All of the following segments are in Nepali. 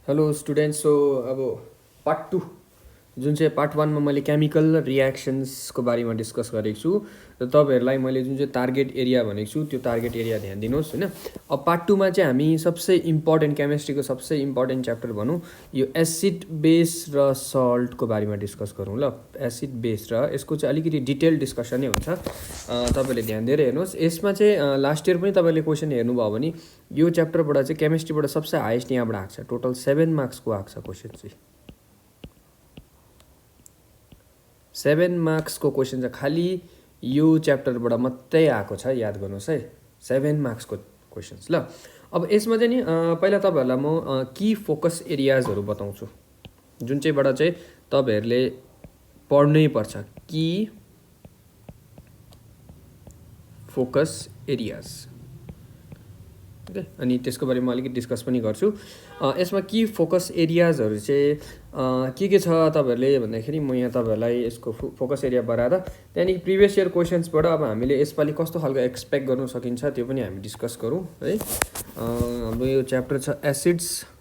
Hello students. सो अब पार्ट 2 जुन चाहिँ पार्ट 1 मा मैले केमिकल रियाक्सन्सको बारेमा डिस्कस गरेको छु र तपाईँहरूलाई मैले जुन चाहिँ टार्गेट एरिया भनेको छु त्यो टार्गेट एरिया ध्यान दिनुहोस् हैन। अब पार्ट 2 मा चाहिँ हामी सबसे इम्पोर्टेन्ट केमिस्ट्रीको सबसे इम्पोर्टेन्ट च्याप्टर भनौँ यो एसिड बेस र सल्टको बारेमा डिस्कस गरौँ ल। एसिड बेस र यसको चाहिँ अलिकति डिटेल डिस्कसन नै हुन्छ। तपाईँले ध्यान दिएर हेर्नुहोस्। यसमा चाहिँ लास्ट इयर पनि तपाईँले क्वेसन हेर्नुभयो भने यो च्याप्टरबाट चाहिँ केमिस्ट्रीबाट सबसे हाइएस्ट यहाँबाट आएको छ। टोटल 7 मार्क्सको आएको छ क्वेसन चाहिँ। 7 मार्क्सको क्वेसन चाहिँ खालि यो च्याप्टरबाट मात्रै आएको छ, याद गर्नुहोस् है। 7 मार्क्सको क्वेसन्स ल। अब यसमा चाहिँ नि पहिला तपाईँहरूलाई म की फोकस एरियाजहरू बताउँछु जुन चाहिँबाट चाहिँ तपाईँहरूले पढ्नै पर्छ। की फोकस एरियाज, ओके। अनि त्यसको बारेमा अलिकति डिस्कस पनि गर्छु। यसमा की फोकस एरियाजहरू चाहिँ के छ तपाईँहरूले भन्दाखेरि म यहाँ तपाईँहरूलाई यसको फोकस एरिया बनाएर त्यहाँदेखि प्रिभियस इयर क्वेसन्सबाट अब हामीले यसपालि कस्तो खालको एक्सपेक्ट गर्नु सकिन्छ त्यो पनि हामी डिस्कस गरौँ है। हाम्रो यो च्याप्टर छ एसिड्स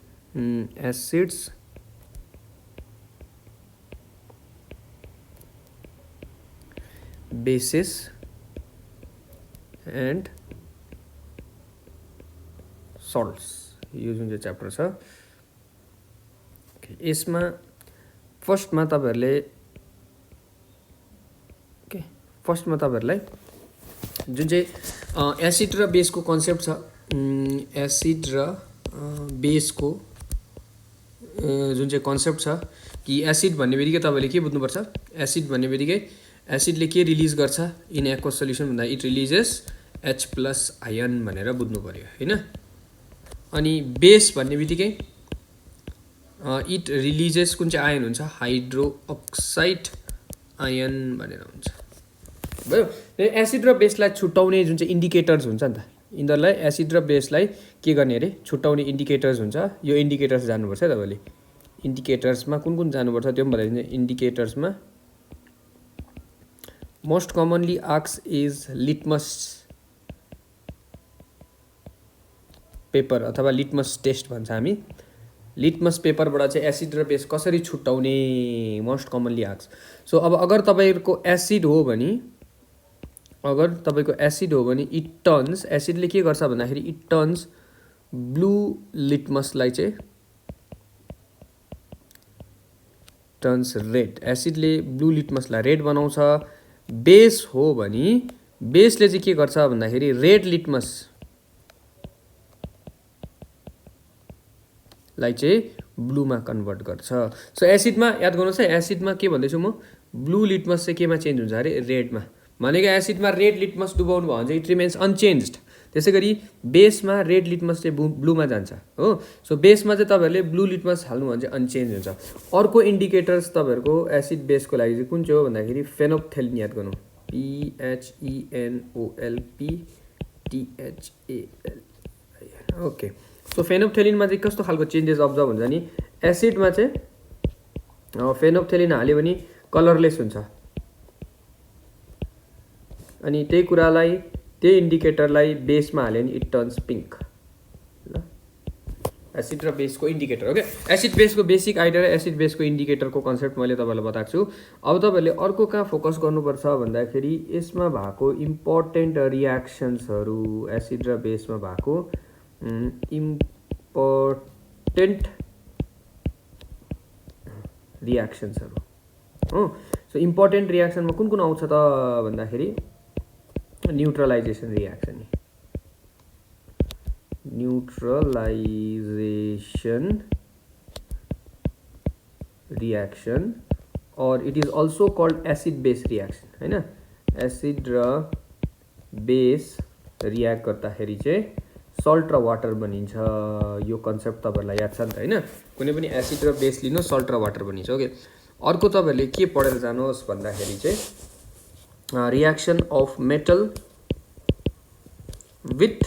बेसिस एन्ड सल्ट्स, यो जुन चाहिँ च्याप्टर छ। यसमा फर्स्टमा तपाईँहरूलाई जुन चाहिँ एसिड र बेसको कन्सेप्ट छ, एसिड र बेसको जुन चाहिँ कन्सेप्ट छ कि एसिड भन्ने बित्तिकै तपाईँले के बुझ्नुपर्छ, एसिड भन्ने बित्तिकै एसिडले के रिलिज गर्छ इन एक्वस सल्युसन भन्दा इट रिलिजेस H+ आयन भनेर बुझ्नु पर्यो हैन। अनि बेस भन्ने बित्तिकै इट रिलिजेस कुन चाहिँ आयन हुन्छ, हाइड्रोक्साइड आयन भनेर हुन्छ भयो। एसिड र बेसलाई छुट्याउने जुन चाहिँ इन्डिकेटर्स हुन्छ नि त, यिनीहरूलाई एसिड र बेसलाई के गर्ने अरे छुट्याउने इन्डिकेटर्स हुन्छ। यो इन्डिकेटर्स जान्नुपर्छ है तपाईँले। इन्डिकेटर्समा कुन कुन जानुपर्छ त्यो पनि बताइदिन्छ। इन्डिकेटर्समा most commonly asked is litmus paper अथवा लिटमस टेस्ट भन्छ हामी। लिटमस पेपरबाट चाहिँ एसिड र बेस कसरी छुट्याउने मोस्ट कमनली आस्क्ड। सो अब अगर तपाईँको एसिड हो भने इट टर्न्स, एसिडले के गर्छ भन्दाखेरि इट टर्न्स ब्लू लिटमसलाई चाहिँ टर्न्स रेड। एसिडले ब्लू लिटमसलाई रेड बनाउँछ। बेस हो भने बेसले चाहिँ के गर्छ भन्दाखेरि रेड लिटमस लाई चाहिँ ब्लूमा कन्भर्ट गर्छ। सो एसिडमा याद गर्नुहोस् है, एसिडमा के भन्दैछु म, ब्लू लिटमस चाहिँ केमा चेन्ज हुन्छ अरे रेडमा। भनेको एसिडमा रेड लिटमस डुबाउनु भयो भने चाहिँ इट रिमेन्स अनचेन्ज्ड। त्यसै गरी बेसमा रेड लिटमस चाहिँ ब्लूमा जान्छ हो। सो बेसमा चाहिँ तपाईँहरूले ब्लू लिटमस हाल्नु भने चाहिँ अनचेन्ज हुन्छ। अर्को इन्डिकेटर्स तपाईँहरूको एसिड बेसको लागि चाहिँ कुन चाहिँ हो भन्दाखेरि फेनोप्थेलिन, याद गर्नु, PHENOLPTHAL, ओके। सो फेनोप्थेलिनमा चाहिँ कस्तो खालको चेन्जेस अब्जर्भ हुन्छ नि, एसिडमा चाहिँ फेनोप्थेलिन हाल्यो भने कलरलेस हुन्छ। अनि त्यही कुरालाई, त्यही इन्डिकेटरलाई बेसमा हाल्यो भने इट टर्न्स पिङ्क ल। एसिड र बेसको इन्डिकेटर, ओके। एसिड बेसको बेसिक आइडिया र एसिड बेसको इन्डिकेटरको कन्सेप्ट मैले तपाईँलाई बताएको छु। अब तपाईँहरूले अर्को कहाँ फोकस गर्नुपर्छ भन्दाखेरि यसमा भएको इम्पोर्टेन्ट रियाक्सन्सहरू, एसिड र बेसमा भएको इम्पोर्टेन्ट रियाक्सन्सहरू हो। सो इम्पोर्टेन्ट रियाक्सनमा कुन कुन आउँछ त भन्दाखेरि न्युट्रलाइजेसन रियाक्सन, और it is also called acid base reaction हैन। एसिड र बेस रियाक्ट गर्दाखेरि चाहिँ सल्ट र वाटर बनिन्छ। यो कन्सेप्ट तपाईँहरूलाई याद छ नि त हैन। कुनै पनि एसिड र बेस लिनु, सल्ट र वाटर बनिन्छ, ओके। अर्को तपाईँहरूले के पढेर जानुहोस् भन्दाखेरि चाहिँ reaction of metal with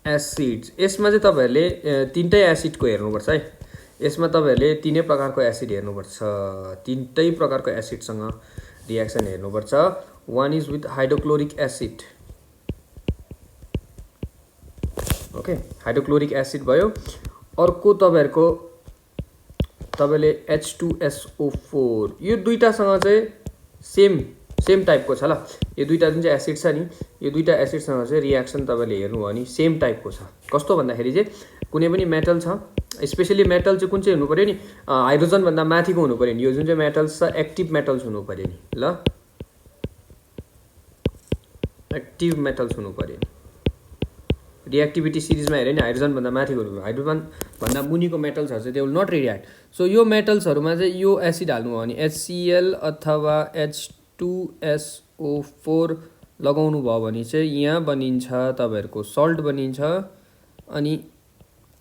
acids. यसमा चाहिँ तपाईँहरूले तीनटै एसिडको हेर्नुपर्छ है। यसमा तपाईँहरूले तीनै प्रकारको एसिड हेर्नुपर्छ, तीनटै प्रकारको एसिडसँग रियाक्सन हेर्नुपर्छ। One is with hydrochloric acid, okay hydrochloric acid भयो अर्को तपाईले H2SO4 यो दुईटासँग चाहिँ सेम टाइपको छ ल यो दुईटा जुन चाहिँ एसिड छ नि यो दुईटा एसिडसँग चाहिँ रियाक्सन तपाईले हेर्नु हो भने सेम टाइपको छ कस्तो भन्दाखेरि चाहिँ कुनै पनि मेटल छ स्पेशली मेटल चाहिँ कुन चाहिँ हुनु पर्यो नि हाइड्रोजन भन्दा माथिको हुनु पर्यो नि यो जुन चाहिँ मेटल्स छ एक्टिभ मेटल्स हुनु पर्यो नि ल एक्टिभ मेटल्स हुनु पर्यो रिएक्टिभिटी सिरिजमा हेर्यो नि हाइड्रोजन भन्दा माथिको हाइड्रोजन भन्दा मुनिको मेटल्सहरु चाहिँ they will not react so यो मेटल्सहरुमा चाहिँ यो एसिड हाल्नु हो भने HCl अथवा H2SO4 लगाउनु भयो भने चाहिँ यहाँ बनिन्छ तपाईहरुको सल्ट बनिन्छ अनि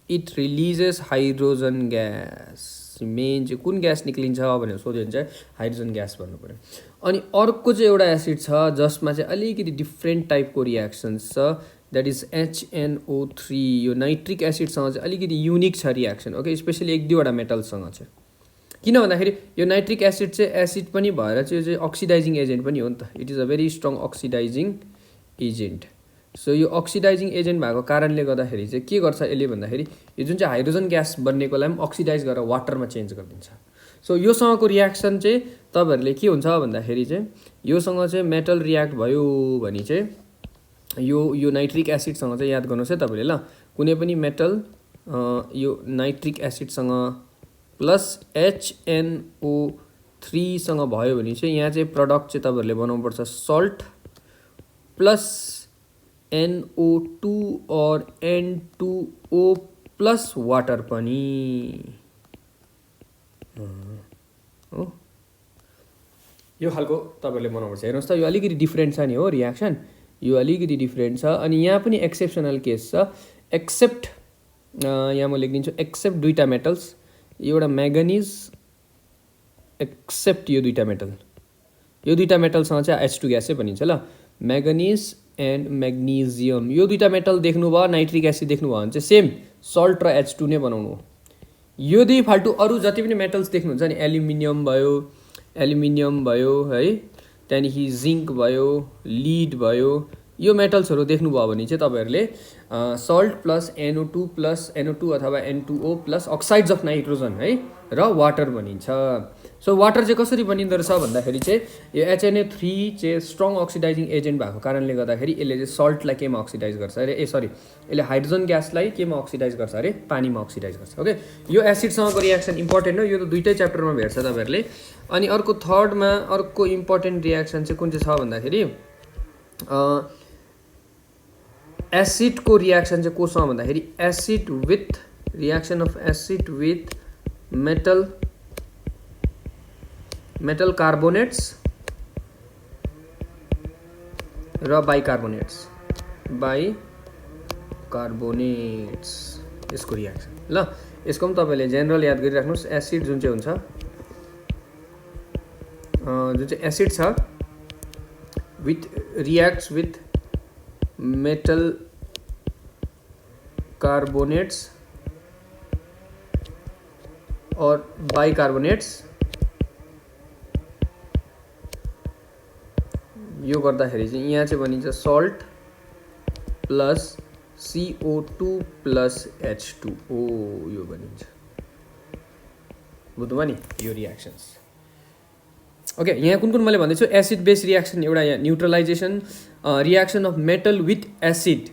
it releases hydrogen gas main चाहिँ कुन ग्यास निक्लिन्छ भनेर सोध्यो भने चाहिँ हाइड्रोजन ग्यास भन्नु पर्यो अनि अर्को चाहिँ एउटा एसिड छ जसमा चाहिँ अलिकति डिफरेन्ट टाइपको रिएक्सन्स छ दैट इज HNO3 यो नाइट्रिक एसिडसँग चाहिँ अलिकति युनिक छ रिएक्सन ओके स्पेशली एक दुईवटा मेटलसँग चाहिँ किन भन्दाखेरि यो नाइट्रिक एसिड चाहिँ एसिड पनि भएर चाहिँ यो चाहिँ अक्सिडाइजिङ एजेन्ट पनि हो नि त it is a very strong oxidising agent so यो अक्सिडाइजिङ एजेन्ट भएको कारणले गर्दाखेरि चाहिँ के गर्छ यसले भन्दाखेरि यो जुन चाहिँ हाइड्रोजन ग्यास बन्नेकोलाई पनि अक्सिडाइज गरेर वाटरमा चेन्ज गरिदिन्छ सो योसँगको रिएक्सन चाहिँ तपाईहरुले के हुन्छ भन्दाखेरि चाहिँ योसँग चाहिँ मेटल रिएक्ट भयो भने चाहिँ यो नाइट्रिक एसिडसँग चाहिँ याद गर्नुहोस् है तपाईले ल कुनै पनि मेटल यो नाइट्रिक एसिडसँग प्लस HNO3 सँग भयो भने चाहिँ यहाँ चाहिँ प्रोडक्ट चाहिँ तपाईहरुले बनाउनु पर्छ सल्ट प्लस NO2 और N2O प्लस वाटर पनि हो यो खालको तपाईहरुले बनाउनु पर्छ हेर्नुस् त यो अलिकति डिफरेन्ट छ नि हो रिएक्सन यो अलिकति डिफरेन्ट छ अनि यहाँ पनि एक्सेप्सनल केस छ एक्सेप्ट यहाँ म लेखिदिन्छु एक्सेप्ट दुईटा मेटल्स एउटा म्याग्निज एक्सेप्ट यो दुईटा मेटलसँग चाहिँ H2 ग्यासै भनिन्छ ल म्याग्निज एन्ड म्याग्नेशियम यो दुईटा मेटल देख्नुभयो नाइट्रिक एसिड देख्नुभयो भने चाहिँ सेम सल्ट र H2 नै बनाउनु हो यो दुई फाल्टु अरु जति पनि मेटल्स देख्नुहुन्छ नि एल्युमिनियम भयो है त्यहाँदेखि जिंक भयो लीड भयो यो मेटल्सहरु देख्नुभयो भने चाहिँ तपाईहरुले सल्ट प्लस NO2 अथवा N2O plus oxides of nitrogen है र वाटर भनिन्छ सो वाटर चाहिँ कसरी बनिँदो रहेछ भन्दाखेरि चाहिँ यो HNO3 चाहिँ स्ट्रङ अक्सिडाइजिङ एजेन्ट भएको कारणले गर्दाखेरि यसले चाहिँ सल्टलाई केमा अक्सिडाइज गर्छ अरे यसले हाइड्रोजन ग्यासलाई केमा अक्सिडाइज गर्छ अरे पानीमा अक्सिडाइज गर्छ ओके यो एसिडसँगको रिएक्सन इम्पोर्टेन्ट हो यो त दुईटै च्याप्टरमा भेट्छ तपाईहरुले अनि अर्को थर्डमा अर्को इम्पोर्टेन्ट रिएक्सन चाहिँ कुन चाहिँ छ भन्दाखेरि एसिड को रिएक्सन चाहिँ कोसँग भन्दाखेरि reaction of acid with metal carbonates र बाइकार्बोनेट्स यसको रिएक्सन ल यसको पनि तपाईले जनरल याद गरिराख्नुस् एसिड जुन चाहिँ हुन्छ जुन चाहिँ एसिड छ रिएक्ट्स विथ metal carbonates और bicarbonates यो गर्दाखेरि चाहिँ यहाँ चाहिँ बनिन्छ salt plus CO2 plus H2O यो बनिन्छ बुझ्नुभयो नि यो रिएक्सन्स ओके यहाँ कुन मैले भन्दैछु एसिड बेस रिएक्सन एउटा यहाँ neutralisation reaction of metal with acid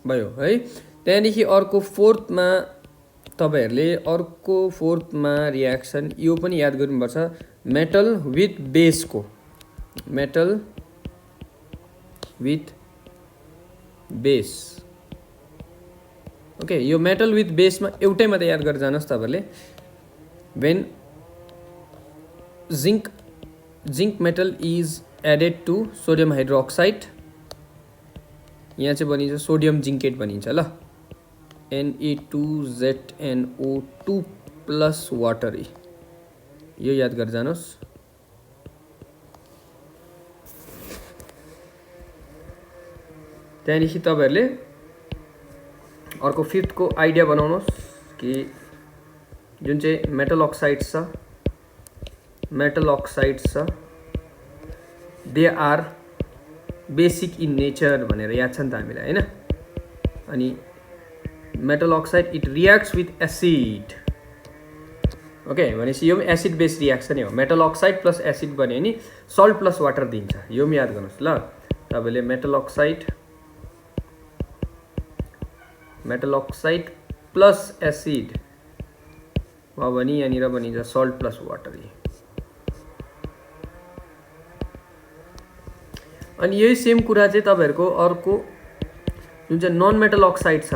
भयो है त्यहाँदेखि अर्को फोर्थमा तपाईहरुले रिएक्सन यो पनि याद गर्नुपर्छ मेटल विथ बेस ओके यो मेटल विथ बेसमा एउटै मात्रै याद गरेर जानुस् तपाईहरुले when zinc metal is added to sodium hydroxide यहाँ चाहिँ बनिन्छ सोडियम जिंकेट बनिन्छ ल Na2ZNO2 प्लस वाटर यो याद गरेर जानुस् त्यहाँदेखि तपाईहरुले अर्को फिफ्थ को आइडिया बनाउनुस् कि जुन चाहिँ मेटल अक्साइड्स छ they are basic in nature भनेर याद छ नि त हामीलाई हैन अनि metal oxide it reacts with acid okay भनेपछि यो एसिड बेस रियाक्सन हो मेटल अक्साइड प्लस एसिड बन्यो नि सल्ट प्लस वाटर दिन्छ यो पनि याद गर्नुहोस् ल तपाईले मेटल अक्साइड प्लस एसिड भयो भने यहाँनिर बनिन्छ सल्ट प्लस वाटर अनि यही सेम कुरा चाहिँ तपाईहरुको अर्को जुन चाहिँ नन मेटल अक्साइड छ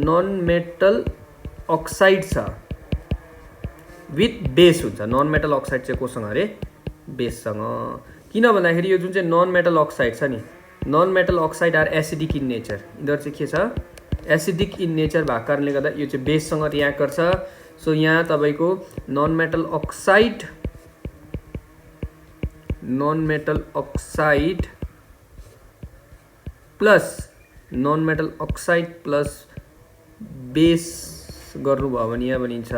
नन मेटल अक्साइड छ विथ बेस हुन्छ नन मेटल अक्साइड चाहिँ कोसँग अरे बेससँग किन भन्दाखेरि यो जुन चाहिँ नन मेटल अक्साइड छ नि non metal oxide are acidic in nature यिनीहरु चाहिँ के छ एसिडिक इन नेचर भएको कारणले गर्दा यो चाहिँ बेससँग रियाक्ट गर्छ सो यहाँ तपाईको non metal oxide plus base गर्नुभयो भने यहाँ बनिन्छ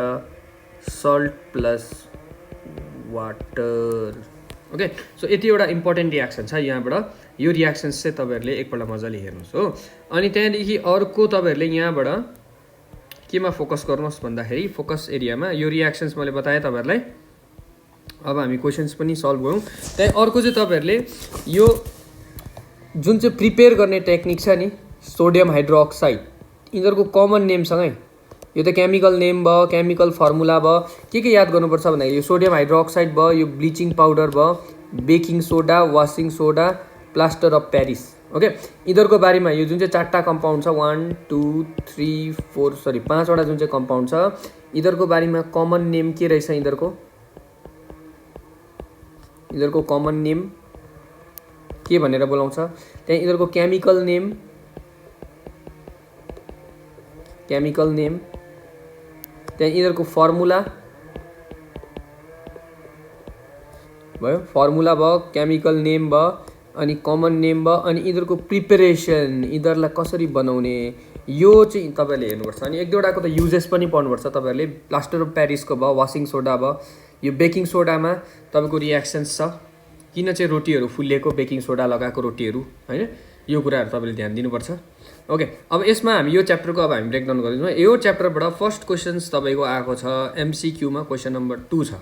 salt plus water okay so यति एउटा इम्पोर्टेन्ट रियाक्सन छ यहाँबाट यो रियाक्सन्स चाहिँ तपाईहरुले एकपल्ट मजाले हेर्नुस् हो अनि त्यहाँदेखि अर्को तपाईहरुले यहाँबाट केमा फोकस गर्नुस् भन्दाखेरि फोकस एरियामा यो रियाक्सन्स मैले बताए तपाईहरुलाई अब हामी क्वेशन्स पनि सल्भ गरौँ त्यही अर्को चाहिँ तपाईहरुले यो जुन चाहिँ प्रिपेयर गर्ने टेक्निक छ नि सोडियम हाइड्रोक्साइड यिनीहरुको कमन नेम सँगै यो त केमिकल नेम भयो केमिकल फर्मुला भयो के याद गर्नुपर्छ भन्दाखेरि यो सोडियम हाइड्रोक्साइड भयो यो ब्लिचिङ पाउडर भयो baking soda washing soda plaster of Paris okay यिनीहरुको बारेमा यो जुन चाहिँ चारटा कम्पाउन्ड छ 1 2 3 4 सरी 5 वटा जुन चाहिँ कम्पाउन्ड छ यिनीहरुको बारेमा कमन नेम के रहेछ यिनीहरुको कमन नेम के भनेर बोलाउँछ त्यहाँ यिनीहरुको केमिकल नेम त्यहाँ यिनीहरुको फर्मुला भयो केमिकल नेम भयो अनि कमन नेम भयो अनि यिनीहरुको प्रिपरेसन यिनीहरुलाई कसरी बनाउने यो चाहिँ तपाईले हेर्नुपर्छ अनि एक दुईवटाको त युजेस पनि पढ्नुपर्छ तपाईहरुले प्लास्टर अफ पेरिसको भयो वाशिङ सोडा भयो यो बेकिङ सोडामा तपाईको रियाक्सन्स छ किन चाहिँ रोटीहरु फुल्लेको बेकिङ सोडा लगाएको रोटीहरु हैन यो कुराहरु तपाईले ध्यान दिनुपर्छ ओके अब यसमा हामी यो च्याप्टरको अब हामी ब्रेक डाउन गर्दैछौँ यो च्याप्टरबाट फर्स्ट क्वेशन्स तपाईको आएको छ एमसीक्यू मा क्वेशन नम्बर 2 छ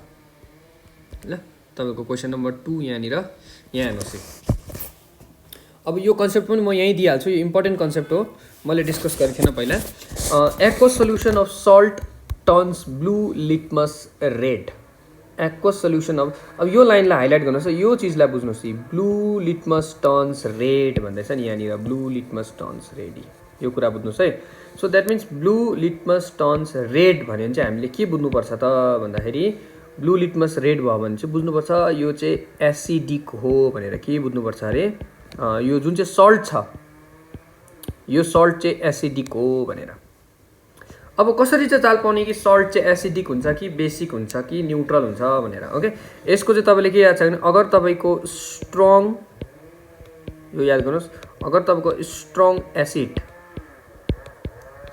ल तपाईको क्वेशन नम्बर 2 यहाँ हेर्नुस् अब यो कन्सेप्ट पनि म यही दिइहाल्छु यो इम्पोर्टेन्ट कन्सेप्ट हो मैले डिस्कस गरेको थिएन पहिला aqueous solution of salt turns blue litmus red aqueous solution अब यो लाइनलाई हाइलाइट गर्नुहोस् यो चीजलाई बुझ्नुहोस् ब्लू लिटमस टर्न्स रेड भन्दैछ नि यहाँनिर ब्लू लिटमस टर्न्स रेड यो कुरा बुझ्नुहोस् है so that means blue litmus turns red भन्यो भने चाहिँ हामीले के बुझ्नुपर्छ त भन्दाखेरि ब्लू लिटमस रेड भयो भने चाहिँ बुझ्नुपर्छ यो चाहिँ एसिडिक हो भनेर के बुझ्नुपर्छ अरे यो जुन चाहिँ सल्ट छ यो सल्ट चाहिँ एसिडिक हो भनेर अब कसरी चाहिँ चाल पाउने कि सल्ट चाहिँ एसिडिक हुन्छ कि बेसिक हुन्छ कि न्यूट्रल हुन्छ भनेर ओके यसको चाहिँ तपाईले के याद छ भने अगर तपाईको स्ट्रङ यो याद गर्नुस् अगर तपाईको स्ट्रङ एसिड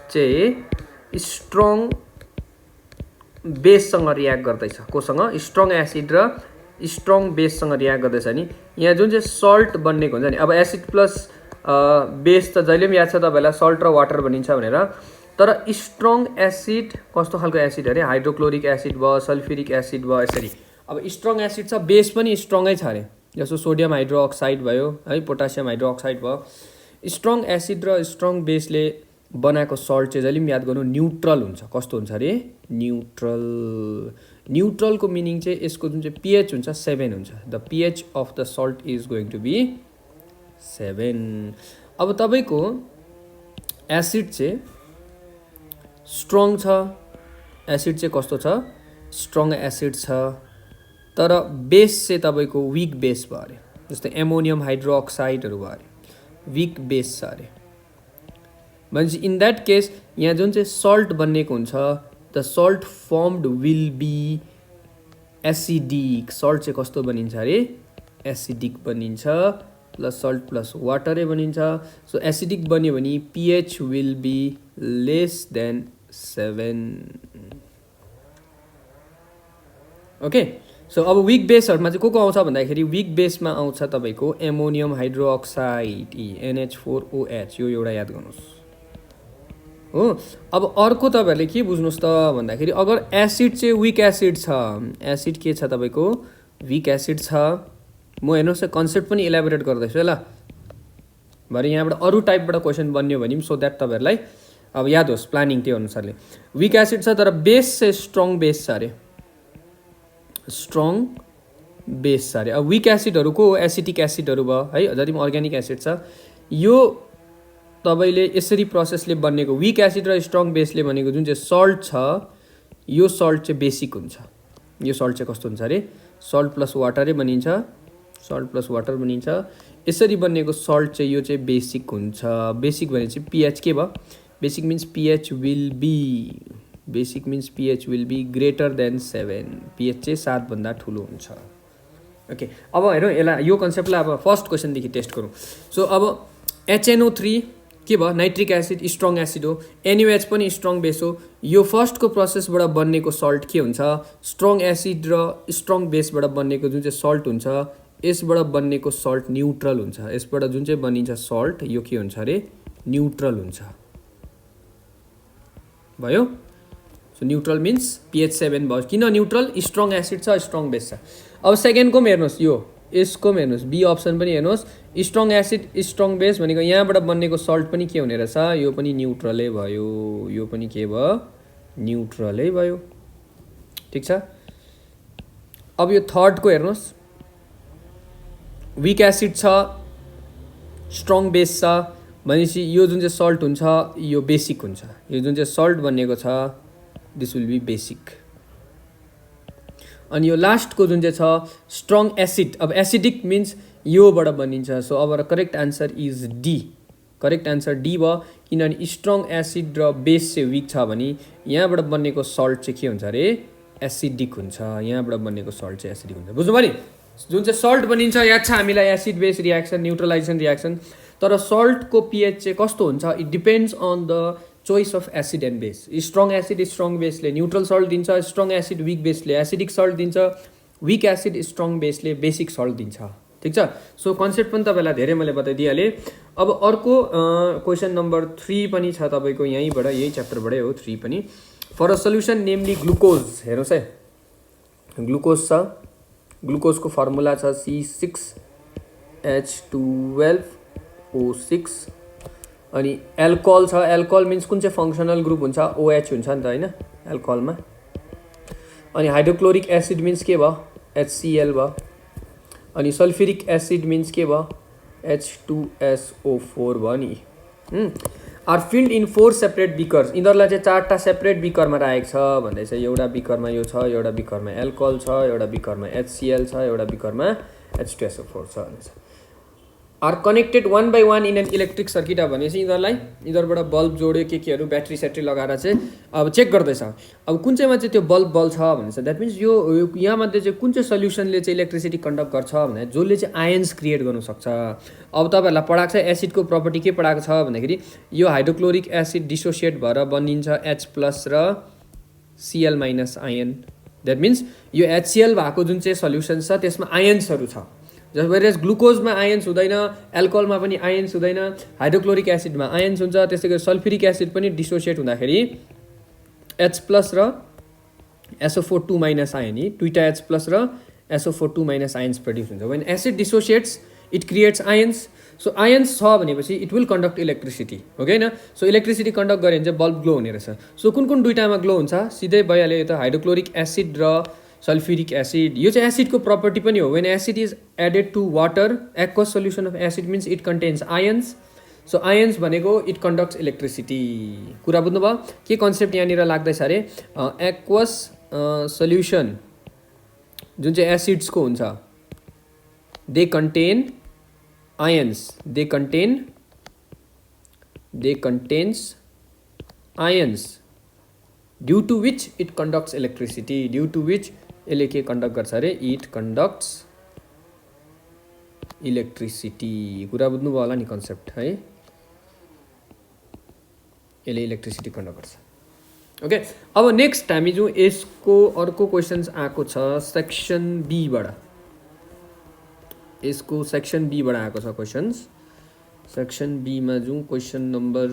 चाहिँ स्ट्रङ बेससँग रियाक्ट गर्दैछ कोसँग स्ट्रङ एसिड र स्ट्रङ बेससँग रियाक्ट गर्दैछ नि यहाँ जुन चाहिँ सल्ट बन्नेको हुन्छ नि अब एसिड प्लस बेस त जहिले पनि याद छ तपाईलाई सल्ट र वाटर बनिन्छ भनेर तर स्ट्रङ एसिड कस्तो खालको एसिड अरे हाइड्रोक्लोरिक एसिड भयो सल्फ्युरिक एसिड भयो यसरी अब स्ट्रङ एसिड छ बेस पनि स्ट्रङै छ अरे जस्तो सोडियम हाइड्रोक्साइड भयो है पोटासियम हाइड्रोक्साइड भयो स्ट्रङ एसिड र स्ट्रङ बेसले बनाएको सल्ट चाहिँ जहिले पनि याद गर्नु न्यूट्रल हुन्छ कस्तो हुन्छ अरे न्यूट्रलको मिनिङ चाहिँ यसको जुन चाहिँ pH हुन्छ 7 हुन्छ the pH of the salt is going to be 7 अब तपाईको एसिड चाहिँ स्ट्रङ छ एसिड चाहिँ कस्तो छ स्ट्रङ एसिड छ तर बेस चाहिँ तपाईको वीक बेस भयो अरे जस्तै एमोनियम हाइड्रोक्साइडहरु भयो अरे वीक बेस छ अरे भनेपछि इन दैट केस यहाँ जुन चाहिँ सल्ट बन्नेको हुन्छ the salt formed will be acidic salt चाहिँ कस्तो बनिन्छ अरे एसिडिक बनिन्छ प्लस सल्ट प्लस वाटरै बनिन्छ सो एसिडिक बन्यो भने pH will be less than 7 okay so अब विक बेसहरुमा चाहिँ को आउँछ भन्दाखेरि विक बेसमा आउँछ तपाईको एमोनियम हाइड्रोक्साइड NH4OH यो एउटा याद गर्नुस् हो। अब अर्को तपाईहरुले के बुझ्नुस् त भन्दाखेरि अगर एसिड चाहिँ विक एसिड छ, एसिड के छ तपाईको विक एसिड छ, म हेर्नुस् कन्सेप्ट पनि इलाबोरेट गर्दैछु ल, भरे यहाँबाट अरु टाइपबाट क्वेशन बन्यो भने सो दैट तपाईहरुलाई अब याद होस् प्लानिङ त्यो अनुसारले। विक एसिड छ तर बेस चाहिँ स्ट्रङ बेस छ अरे, स्ट्रङ बेस छ अरे। अब विक एसिडहरुको एसिटिक एसिडहरु भयो है, जति पनि अर्ग्यानिक एसिड छ यो तपाईले यसरी प्रोसेसले बनेको विक एसिड र स्ट्रङ बेसले बनेको जुन चाहिँ सल्ट छ यो सल्ट चाहिँ बेसिक हुन्छ। यो सल्ट चाहिँ कस्तो हुन्छ अरे सल्ट प्लस वाटरै बनिन्छ, सल्ट प्लस वाटर बनिन्छ। यसरी बनेको सल्ट चाहिँ यो चाहिँ बेसिक हुन्छ। बेसिक भने चाहिँ pH के भयो, basic means pH will be, basic means pH will be greater than 7, pH चाहिँ 7 भन्दा ठुलो हुन्छ। ओके अब हेरौँ यसलाई यो कन्सेप्टलाई अब फर्स्ट क्वेशनदेखि टेस्ट गरौँ। सो अब HNO3 के भयो नाइट्रिक एसिड स्ट्रङ एसिड हो, NaOH पनि स्ट्रङ बेस हो। यो फर्स्टको प्रोसेसबाट बनेको सल्ट के हुन्छ स्ट्रङ एसिड र स्ट्रङ बेसबाट बनेको जुन चाहिँ सल्ट हुन्छ यसबाट बनेको सल्ट न्यूट्रल हुन्छ। यसबाट जुन चाहिँ बनिन्छ सल्ट यो के हुन्छ अरे न्यूट्रल हुन्छ भयो। सो न्यूट्रल मिन्स pH 7 भयो। किन न्यूट्रल स्ट्रङ एसिड छ स्ट्रङ बेस छ। अब सेकेन्डको पनि हेर्नुस् यो यसको पनि हेर्नुस् बी अप्सन पनि हेर्नुस् स्ट्रङ एसिड स्ट्रङ बेस भनेको यहाँबाट बनेको सल्ट पनि के हुने रहेछ यो पनि न्यूट्रलै भयो, यो पनि के भयो न्यूट्रलै भयो ठीक छ। अब यो थर्डको हेर्नुस् विक एसिड छ स्ट्रङ बेस छ भनेपछि यो जुन चाहिँ सल्ट हुन्छ यो बेसिक हुन्छ। यो जुन चाहिँ सल्ट बनेको छ दिस विल बी बेसिक। अनि यो लास्टको जुन चाहिँ छ स्ट्रङ एसिड अब एसिडिक मिन्स योबाट बनिन्छ। सो अब correct answer is D, correct answer D भयो किनभने स्ट्रङ एसिड र बेस चाहिँ विक छ भने यहाँबाट बनेको सल्ट चाहिँ के हुन्छ अरे एसिडिक हुन्छ। यहाँबाट बनेको सल्ट चाहिँ एसिडिक हुन्छ। बुझ्नु भयो नि जुन चाहिँ सल्ट बनिन्छ याद छ हामीलाई acid base reaction neutralisation reaction, तर सल्टको pH चाहिँ कस्तो हुन्छ it depends on the choice of acid and base. Strong acid strong बेसले न्यूट्रल सल्ट दिन्छ, स्ट्रङ एसिड विक बेसले एसिडिक सल्ट दिन्छ, विक एसिड स्ट्रङ बेसले बेसिक सल्ट दिन्छ ठीक छ। सो कन्सेप्ट पनि तपाईलाई धेरै मैले बताइदिइहालेँ। अब अर्को क्वेसन नम्बर 3 पनि छ तपाईको यहीँबाट यही च्याप्टरबाटै हो 3 पनि। For a solution namely glucose हेर्नुहोस् है ग्लुकोज छ, ग्लुकोजको फर्मुला छ C6H12O6 अनि एल्कोहल छ, एल्कोहल मिन्स कुन चाहिँ फङ्सनल ग्रुप हुन्छ OH हुन्छ नि त हैन एल्कोहलमा। अनि हाइड्रोक्लोरिक एसिड मिन्स के भयो HCl भयो। अनि सल्फ्युरिक एसिड मिन्स के भयो H2SO4 भयो नि। आर फिल्ड इन 4 सेपरेट बिकर्स यिनीहरूलाई चाहिँ 4टा सेपरेट बिकरमा राखेको छ भन्दैछ। एउटा बिकरमा यो छ, एउटा बिकरमा एल्कोहल छ, एउटा बिकरमा HCl छ, एउटा बिकरमा H2SO4 छ भन्छ। Are connected 1 by 1 in an electric circuit भनेपछि यिनीहरूबाट बल्ब जोड्यो केहरू ब्याट्री स्याट्री लगाएर चाहिँ अब चेक गर्दैछ अब कुन चाहिँमा चाहिँ त्यो बल्ब छ भनेछ। द्याट मिन्स यो यहाँमध्ये चाहिँ कुन चाहिँ सल्युसनले चाहिँ इलेक्ट्रिसिटी कन्डक्ट गर्छ भने जसले चाहिँ आयन्स क्रिएट गर्नु सक्छ। अब तपाईहरुलाई पढाएको छ एसिडको प्रपर्टी के पढाएको छ भन्दाखेरि यो हाइड्रोक्लोरिक एसिड डिसोसिएट भएर बनिन्छ H+ र Cl- आयन। द्याट मिन्स यो HCl भएको जुन चाहिँ सल्युसन छ त्यसमा आयन्सहरू छ। जसरी ग्लुकोजमा आयन्स हुँदैन, एल्कोहलमा पनि आयन्स हुँदैन, हाइड्रोक्लोरिक एसिडमा आयन्स हुन्छ। त्यसै गरी सल्फ्युरिक एसिड पनि डिसोसिएट हुँदाखेरि H+ र SO4 आयन, दुईटा H+ र SO4 आयन्स प्रोड्युस हुन्छ। When acid dissociates it creates ions. So ions छ भनेपछि इट विल कन्डक्ट इलेक्ट्रिसिटी हो कि हैन। सो इलेक्ट्रिसिटी कन्डक्ट गरे भने चाहिँ बल्ब ग्लो हुने रहेछ। सो कुन कुन दुईटामा ग्लो हुन्छ सिधै भइहाल्यो। यो त हाइड्रोक्लोरिक एसिड र सल्फ्युरिक एसिड यो चाहिँ एसिडको प्रपर्टी पनि हो। When acid is added to water aqueous solution of acid means it contains ions. So ions भनेको इट कन्डक्ट्स इलेक्ट्रिसिटी। कुरा बुझ्नुभयो के कन्सेप्ट यहाँनिर लाग्दैछ अरे एक्वस सल्युसन जुन चाहिँ एसिड्सको हुन्छ they contain ions, they contains ions due to which it conducts electricity. Due to which यसले के कन्डक्ट गर्छ अरे इट कन्डक्ट्स इलेक्ट्रिसिटी। कुरा बुझ्नुभयो होला नि कन्सेप्ट है। यसले इलेक्ट्रिसिटी कन्डक्ट गर्छ। ओके अब नेक्स्ट हामी जो यसको अर्को क्वेसन्स आएको छ सेक्सन बीबाट यसको सेक्सन बीबाट आएको छ क्वेसन्स सेक्सन बीमा जुन क्वेसन नम्बर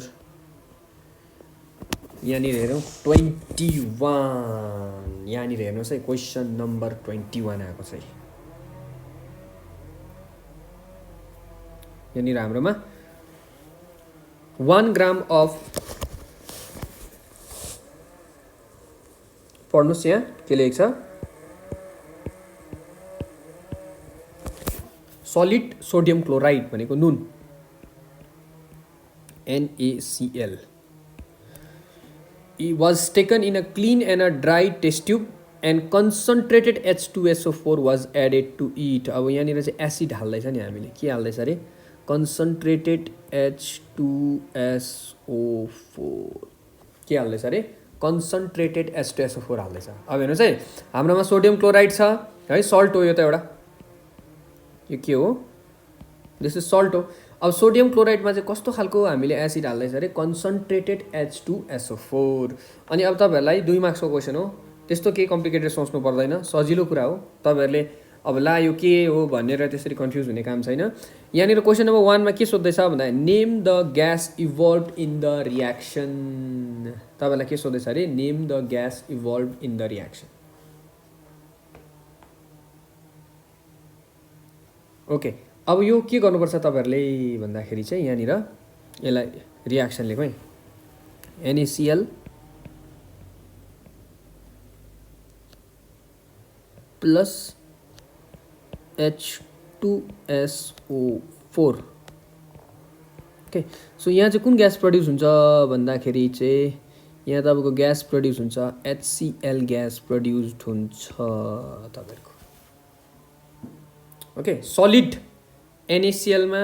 यहाँनिर हेरौँ 21 यहाँनिर हेर्नुहोस् है क्वेसन नम्बर 21 आएको छ यहाँनिर हाम्रोमा 1 ग्राम अफ पढ्नुहोस् यहाँ के लेखेको छ सलिड सोडियम क्लोराइड भनेको नुन NaCl it was taken in a clean and a dry test tube and concentrated H2SO4 was added to it अब यहाँनिर चाहिँ एसिड हाल्दैछ नि हामीले के हाल्दैछ अरे concentrated H2SO4 के हाल्दैछ अरे concentrated H2SO4 हाल्दैछ अब हेर्नुहोस् है हाम्रोमा सोडियम क्लोराइड छ है सल्ट हो यो त एउटा यो के हो दिस इज सल्ट हो अब सोडियम क्लोराइडमा चाहिँ कस्तो खालको हामीले एसिड हाल्दैछ अरे कन्सन्ट्रेटेड H2SO4 अनि अब तपाईँहरूलाई 2 मार्क्सको क्वेसन हो त्यस्तो केही कम्प्लिकेटेड सोच्नु पर्दैन सजिलो कुरा हो तपाईँहरूले अब ला यो के हो भनेर त्यसरी कन्फ्युज हुने काम छैन यहाँनिर क्वेसन नम्बर 1 मा के सोध्दैछ भन्दा name the gas evolved in the reaction तपाईँलाई के सोध्दैछ अरे name the gas evolved in the reaction okay अब यो के गर्नुपर्छ तपाईहरुले भन्दाखेरि चाहिँ यहाँनिर यसलाई रियाक्सन लेखौँ है NaCl plus H2SO4 okay so यहाँ चाहिँ कुन ग्यास प्रड्युस हुन्छ भन्दाखेरि चाहिँ यहाँ तपाईको ग्यास प्रड्युस हुन्छ HCl ग्यास प्रड्युस्ड हुन्छ तपाईहरुको ओके सलिड NaCl मा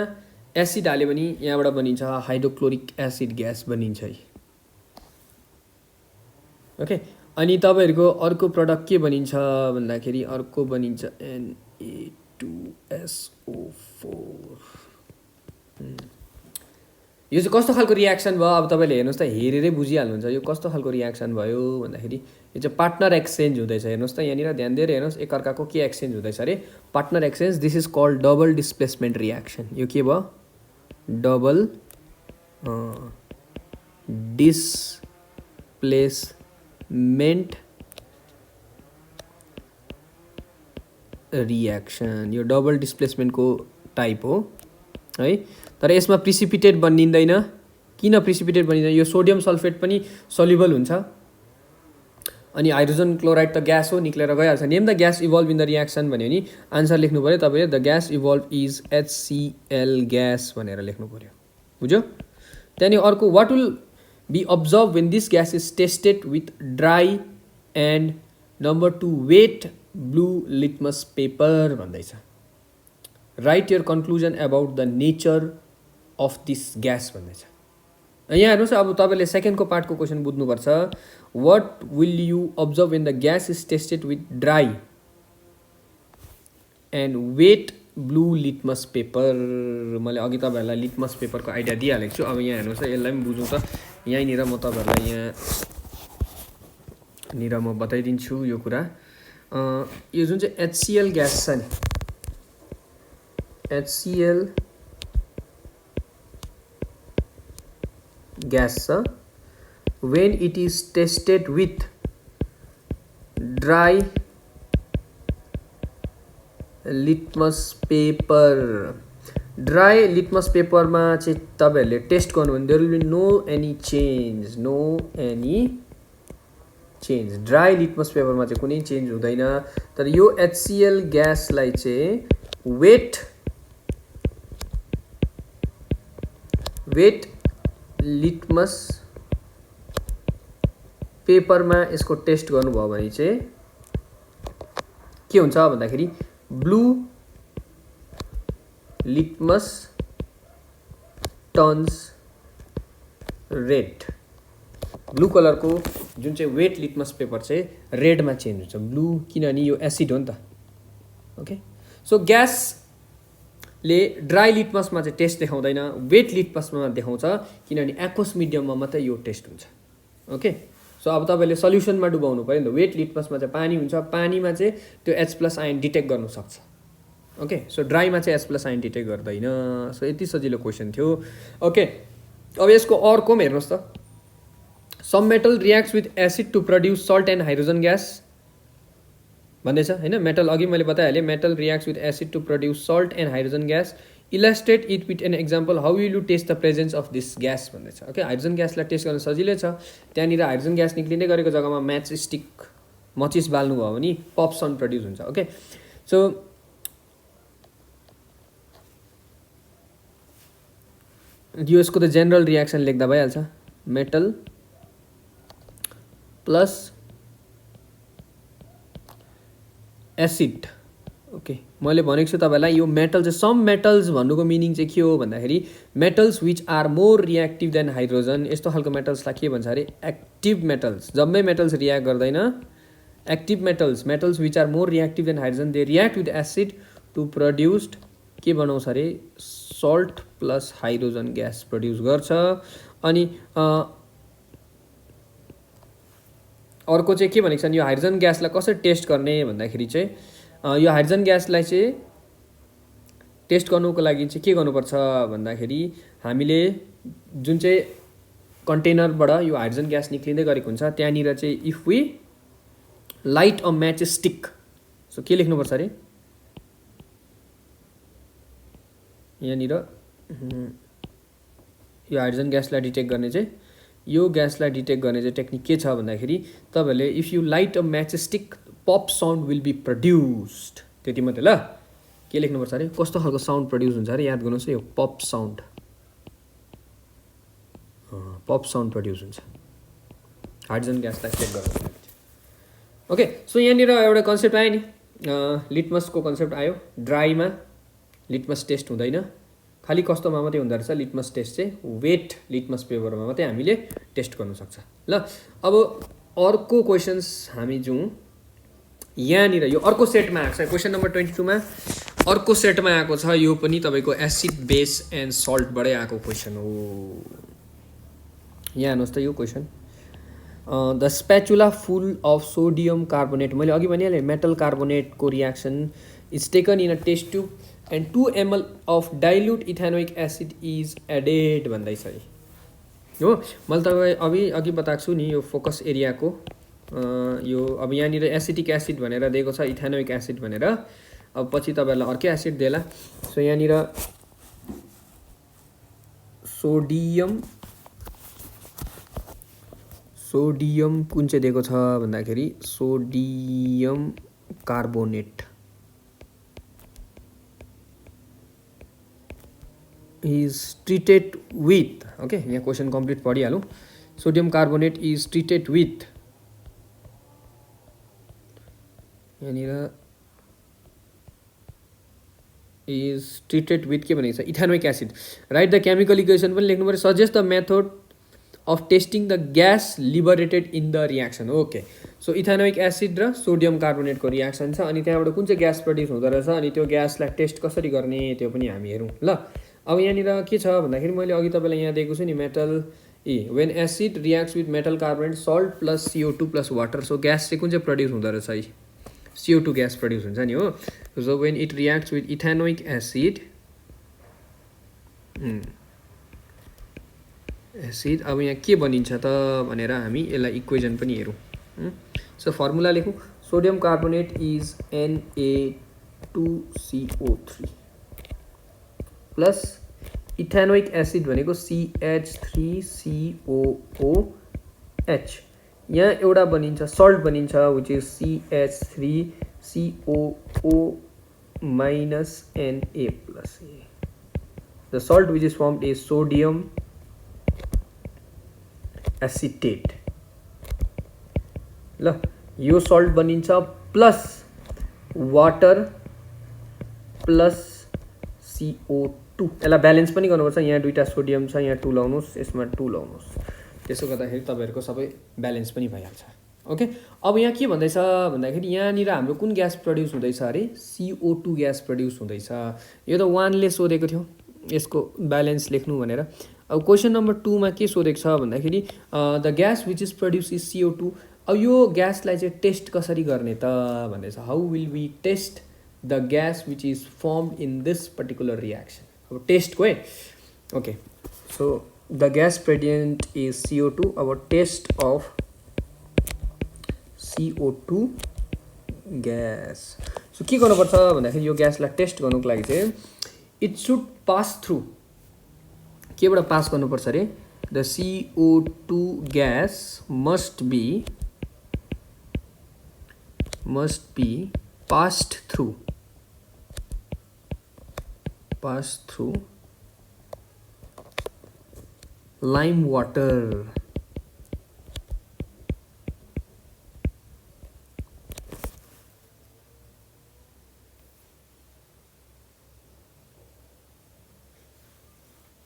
एसिड हाल्यो भने यहाँबाट बनिन्छ हाइड्रोक्लोरिक एसिड ग्यास बनिन्छ है ओके अनि तपाईहरुको अर्को प्रोडक्ट के बनिन्छ भन्दाखेरि अर्को बनिन्छ Na2SO4 यो चाहिँ कस्तो खालको रियाक्सन भयो अब तपाईले हेर्नुस् त हेरेरै बुझिहाल्नुहुन्छ यो कस्तो खालको रियाक्सन भयो भन्दाखेरि यो चाहिँ पार्टनर एक्सचेन्ज हुँदैछ हेर्नुस् त यहाँनिर ध्यान दिएर हेर्नुस् एक अर्काको के एक्सचेन्ज हुँदैछ अरे partner exchange this is called double displacement reaction यो के भयो डबल डिस्प्लेसमेन्ट रियाक्सन यो डबल डिस्प्लेसमेन्टको टाइप हो है तर यसमा प्रिसिपिटेट बनिँदैन किन प्रिसिपिटेट बनिँदैन यो सोडियम सल्फेट पनि सल्युबल हुन्छ अनि हाइड्रोजन क्लोराइड त ग्यास हो निक्लेर गइहाल्छ name the gas evolve in the reaction भन्यो नि आन्सर लेख्नु पर्यो तपाईले the gas evolve is HCl gas भनेर लेख्नु पर्यो बुझ्यो त्यहाँनि अर्को what will be observe when this gas is tested with dry and number 2 wet blue litmus paper भन्दैछ write your conclusion about the nature of this gas भन्दैछ यहाँ हेर्नुहोस् अब तपाईले सेकेन्डको पार्टको क्वेसन बुझ्नुपर्छ what will you observe when the gas is tested with dry and wet blue litmus paper मैले अघि तपाईहरुलाई लिटमस पेपरको आइडिया दिइहालेको छु अब यहाँ हेर्नुहोस् यसलाई पनि बुझौँ त यहीँनिर म तपाईहरुलाई यहाँनिर म बताइदिन्छु यो कुरा यो जुन चाहिँ HCl ग्यास छ नि HCl gas when it is tested with dry litmus paper dry litmus पेपरमा चाहिँ तपाईहरुले टेस्ट गर्नु भने there will be no any change dry litmus पेपरमा चाहिँ कुनै चेन्ज हुँदैन तर यो HCl ग्यासलाई चाहिँ वेट लिटमस पेपरमा यसको टेस्ट गर्नुभयो भने चाहिँ के हुन्छ भन्दाखेरि blue litmus turns red blue कलरको जुन चाहिँ वेट लिटमस पेपर चाहिँ रेडमा चेन्ज हुन्छ ब्लू किनभने यो एसिड हो नि त ओके सो ग्यास ले ड्राई लिटमसमा चाहिँ टेस्ट देखाउँदैन वेट लिटमसमा देखाउँछ किनभने एक्वस मिडियममा मात्रै यो टेस्ट हुन्छ ओके सो सो अब तपाईँले सल्युसनमा डुबाउनु पऱ्यो नि त। वेट लिटमसमा चाहिँ पानी हुन्छ, पानीमा चाहिँ त्यो H+ आयन डिटेक्ट गर्नु सक्छ। ओके, सो ड्राईमा चाहिँ H+ आयन डिटेक्ट गर्दैन। सो यति सजिलो क्वेसन थियो। ओके, अब यसको अर्को हेर्नुहोस् त। Some metal reacts with acid to produce salt and hydrogen gas भन्दैछ हैन। मेटल अघि मैले बताइहालेँ, metal reacts with acid to produce salt and hydrogen gas, illustrate it with an example, how will you test the presence of this gas भन्दैछ। ओके, हाइड्रोजन ग्यासलाई टेस्ट गर्न सजिलै छ। त्यहाँनिर हाइड्रोजन ग्यास निक्लिँदै गरेको जग्गामा म्याच स्टिक मचिस बाल्नुभयो भने पप साउन्ड प्रड्युस हुन्छ। ओके, सो यो यसको त जेनरल रियाक्सन लेख्दा भइहाल्छ। Metal plus acid. ओके, मैले भनेको छु तपाईँलाई यो मेटल चाहिँ सम मेटल्स भन्नुको मिनिङ चाहिँ के हो भन्दाखेरि metals which are more reactive than hydrogen. यस्तो खालको मेटल्सलाई के भन्छ अरे एक्टिभ मेटल्स। जम्मै मेटल्स रियाक्ट गर्दैन, active metals, metals which are more reactive than hydrogen, they react with acid to produced के बनाउँछ अरे salt plus hydrogen gas produce गर्छ। अनि अर्को चाहिँ के भनेको छ यो हाइड्रोजन ग्यासलाई कसरी टेस्ट गर्ने भन्दाखेरि चाहिँ यो हाइड्रोजन ग्यासलाई चाहिँ टेस्ट गर्नुको लागि चाहिँ के गर्नुपर्छ भन्दाखेरि हामीले जुन चाहिँ कन्टेनरबाट यो हाइड्रोजन ग्यास निक्लिँदै गरेको हुन्छ त्यहाँनिर चाहिँ if we light a match stick, so के लेख्नुपर्छ अरे यहाँनिर यो हाइड्रोजन ग्यासलाई डिटेक्ट गर्ने चाहिँ यो ग्यासलाई डिटेक्ट गर्ने चाहिँ टेक्निक के छ भन्दाखेरि तपाईँहरूले if you light a match stick pop sound will be produced, त्यति मात्रै। ल के लेख्नुपर्छ अरे कस्तो खालको साउन्ड प्रड्युस हुन्छ अरे याद गर्नुहोस्, यो pop sound, pop sound produce हुन्छ हाइड्रोजन ग्यासलाई चेक गर्नु। ओके, सो यहाँनिर एउटा कन्सेप्ट आयो नि, लिटमसको कन्सेप्ट आयो। ड्राईमा लिटमस टेस्ट हुँदैन, खालि कस्तोमा मात्रै हुँदो रहेछ लिटमस टेस्ट चाहिँ, वेट लिटमस पेपरमा मात्रै हामीले टेस्ट गर्नु सक्छ। ल अब अर्को क्वेसन्स हामी जाउँ। यहाँनिर यो अर्को सेटमा आएको छ, क्वेसन नम्बर 22मा अर्को सेटमा आएको छ। यो पनि तपाईँको एसिड बेस एन्ड सल्टबाटै आएको क्वेसन हो। यहाँ हेर्नुहोस् त यो question, the spatula full of sodium carbonate, मैले अघि भनिहालेँ मेटल कार्बोनेटको reaction is taken in a test tube and 2 ml of dilute ethanoic acid is added भन्दैछ हो। मैले तपाईँ अघि बताएको छु नि यो फोकस एरियाको यो अब यहाँनिर एसिटिक एसिड भनेर दिएको छ, इथेनोइक एसिड भनेर। अब पछि तपाईँहरूलाई अर्कै एसिड देला। सो यहाँनिर सोडियम कुन चाहिँ दिएको छ भन्दाखेरि sodium carbonate is treated with, okay, यहाँ क्वेसन कम्प्लिट पढिहालौँ। Sodium carbonate is treated with, यहाँनिर इज ट्रिटेड विथ के भनेको छ ethanoic acid. Write the chemical equation पनि लेख्नु पऱ्यो। Suggest the method of testing the gas liberated in the reaction. Okay, so ethanoic acid र सोडियम कार्बोनेटको रियाक्सन छ, अनि त्यहाँबाट कुन चाहिँ ग्यास प्रड्युस हुँदो रहेछ, अनि त्यो ग्यासलाई टेस्ट कसरी गर्ने त्यो पनि हामी हेरौँ। ल अब यहाँनिर के छ भन्दाखेरि मैले अघि तपाईँलाई यहाँ दिएको छु नि metal when acid reacts with metal carbonate salt plus CO2 plus water, so gas चाहिँ कुन चाहिँ प्रड्युस हुँदो रहेछ है CO2 ग्यास प्रड्युस हुन्छ नि हो। So when it reacts with ethanoic acid अब यहाँ के बनिन्छ त भनेर हामी यसलाई इक्वेसन पनि हेरौँ। सो फर्मुला लेखौँ, sodium carbonate is Na2CO3 plus ethanoic acid भनेको CH3COOH, यहाँ एउटा बनिन्छ सल्ट बनिन्छ which is CH3COO minus Na plus A. The salt which is formed is sodium acetate. ल यो सल्ट बनिन्छ प्लस वाटर प्लस CO2, यसलाई ब्यालेन्स पनि गर्नुपर्छ। यहाँ दुईटा सोडियम छ, यहाँ 2 लाउनुहोस्, यसमा 2 लाउनुहोस्, त्यसो गर्दाखेरि तपाईँहरूको सबै ब्यालेन्स पनि भइहाल्छ। ओके, अब यहाँ के भन्दैछ भन्दाखेरि यहाँनिर हाम्रो कुन ग्यास प्रड्युस हुँदैछ अरे CO2 ग्यास प्रड्युस हुँदैछ। यो त 1 ले सोधेको थियो यसको ब्यालेन्स लेख्नु भनेर। अब क्वेसन नम्बर 2 मा के सोधेको छ भन्दाखेरि the gas which is produce is CO2। अब यो ग्यासलाई चाहिँ टेस्ट कसरी गर्ने त भन्दैछ। How will we test the gas which is form in this particular reaction. अब टेस्टको है। Okay, so the gas present is CO2। अब test of CO2 gas. So के गर्नुपर्छ भन्दाखेरि यो ग्यासलाई टेस्ट गर्नुको लागि चाहिँ इट सुड पास थ्रु, केबाट पास गर्नुपर्छ अरे, the CO2 gas must be passed through lime water।